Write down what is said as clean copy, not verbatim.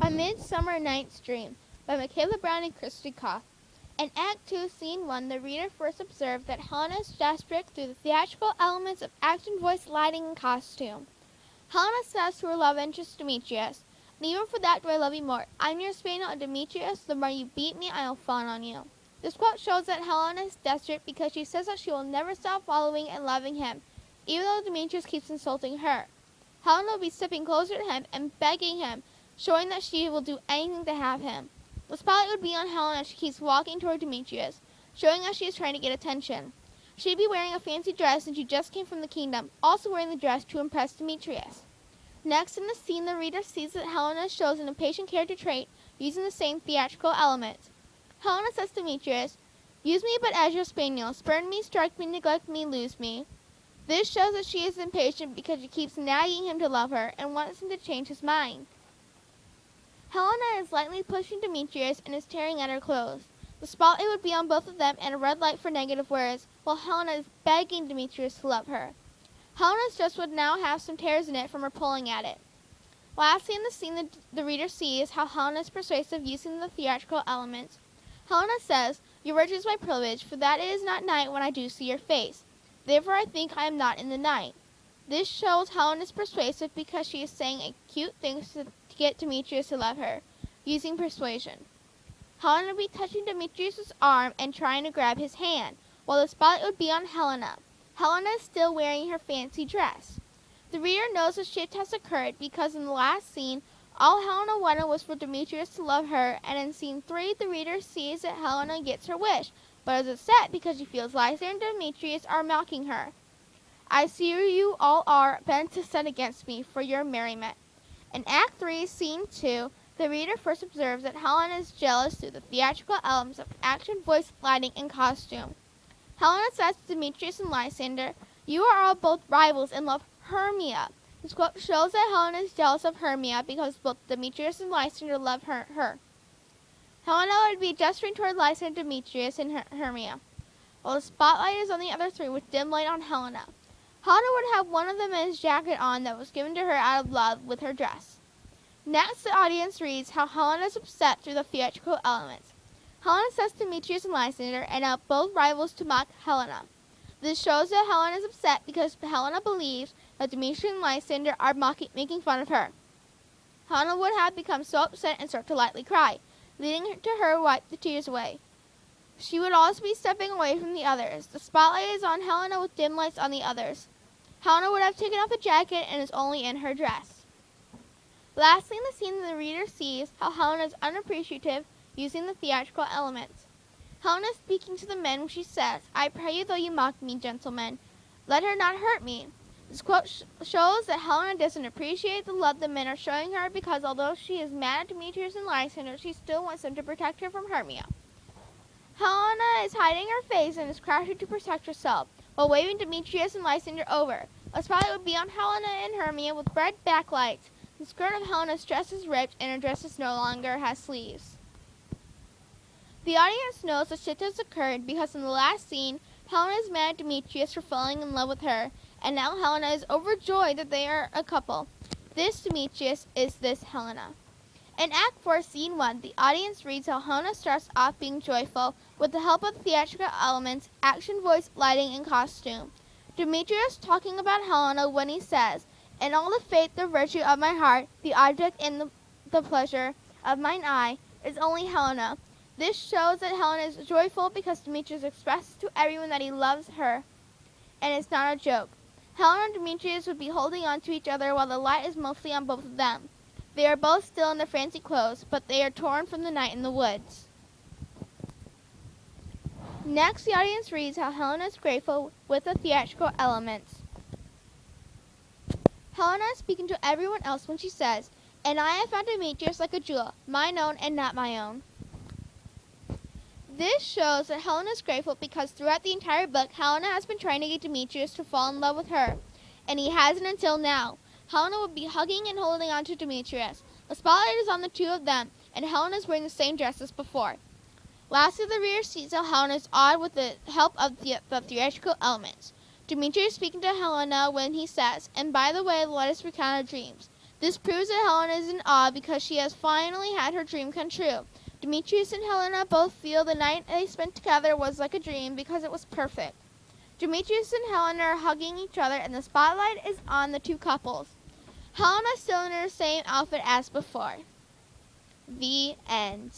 A Midsummer Night's Dream by Michaela Brown and Christy Koff. In Act 2, Scene 1, the reader first observed that Helena is desperate through the theatrical elements of action, voice, lighting, and costume. Helena says to her love interest, Demetrius, "And even for that do I love you more. I'm your spaniel, and Demetrius, the more you beat me, I'll fawn on you." This quote shows that Helena is desperate because she says that she will never stop following and loving him, even though Demetrius keeps insulting her. Helena will be stepping closer to him and begging him, showing that she will do anything to have him. The spotlight would be on Helena as she keeps walking toward Demetrius, showing that she is trying to get attention. She'd be wearing a fancy dress and she just came from the kingdom, also wearing the dress to impress Demetrius. Next in the scene, the reader sees that Helena shows an impatient character trait using the same theatrical elements. Helena says to Demetrius, "Use me but as your spaniel, spurn me, strike me, neglect me, lose me." This shows that she is impatient because she keeps nagging him to love her and wants him to change his mind. Helena is lightly pushing Demetrius and is tearing at her clothes. The spotlight would be on both of them and a red light for negative words, while Helena is begging Demetrius to love her. Helena's dress would now have some tears in it from her pulling at it. Lastly in the scene, the reader sees how Helena is persuasive using the theatrical elements. Helena says, "Your virtue is my privilege, for that it is not night when I do see your face. Therefore I think I am not in the night." This shows Helena is persuasive because she is saying cute things to get Demetrius to love her, using persuasion. Helena would be touching Demetrius' arm and trying to grab his hand, while the spotlight would be on Helena. Helena is still wearing her fancy dress. The reader knows a shift has occurred because in the last scene, all Helena wanted was for Demetrius to love her, and in scene 3, the reader sees that Helena gets her wish, but is upset because she feels Lysander and Demetrius are mocking her. "I see you all are bent to set against me for your merriment." In Act 3, Scene 2, the reader first observes that Helena is jealous through the theatrical elements of action, voice, lighting, and costume. Helena says to Demetrius and Lysander, "You are all both rivals and love Hermia." This quote shows that Helena is jealous of Hermia because both Demetrius and Lysander love her. Helena would be gesturing toward Lysander, Demetrius, and Hermia, while the spotlight is on the other three with dim light on Helena. Helena would have one of the men's jacket on that was given to her out of love with her dress. Next, the audience reads how Helena is upset through the theatrical elements. Helena says to Demetrius and Lysander, and now both rivals to mock Helena. This shows that Helena is upset because Helena believes that Demetrius and Lysander are making fun of her. Helena would have become so upset and start to lightly cry, leading to her wipe the tears away. She would also be stepping away from the others. The spotlight is on Helena with dim lights on the others. Helena would have taken off the jacket and is only in her dress. Lastly in the scene, the reader sees how Helena is unappreciative using the theatrical elements. Helena is speaking to the men when she says, "I pray you, though you mock me, gentlemen, let her not hurt me." This quote shows that Helena doesn't appreciate the love the men are showing her because although she is mad at Demetrius and Lysander, she still wants them to protect her from Hermia. Helena is hiding her face and is crouching to protect herself, while waving Demetrius and Lysander over. A spotlight would be on Helena and Hermia with red backlights. The skirt of Helena's dress is ripped and her dress no longer has sleeves. The audience knows a shift has occurred because in the last scene, Helena is mad at Demetrius for falling in love with her, and now Helena is overjoyed that they are a couple. This Demetrius is this Helena. In Act 4, Scene 1, the audience reads how Helena starts off being joyful with the help of theatrical elements, action, voice, lighting, and costume. Demetrius talking about Helena when he says, "In all the faith, the virtue of my heart, the object and the pleasure of mine eye, is only Helena." This shows that Helena is joyful because Demetrius expresses to everyone that he loves her, and it's not a joke. Helena and Demetrius would be holding on to each other while the light is mostly on both of them. They are both still in their fancy clothes, but they are torn from the night in the woods. Next, the audience reads how Helena is grateful with the theatrical elements. Helena is speaking to everyone else when she says, "And I have found Demetrius like a jewel, mine own and not my own." This shows that Helena is grateful because throughout the entire book, Helena has been trying to get Demetrius to fall in love with her, and he hasn't until now. Helena would be hugging and holding on to Demetrius. The spotlight is on the two of them, and Helena is wearing the same dress as before. Lastly, the reader sees how Helena is awed with the help of the theatrical elements. Demetrius is speaking to Helena when he says, "And by the way, let us recount our dreams." This proves that Helena is in awe because she has finally had her dream come true. Demetrius and Helena both feel the night they spent together was like a dream because it was perfect. Demetrius and Helena are hugging each other and the spotlight is on the two couples. Helena still in her same outfit as before. The end.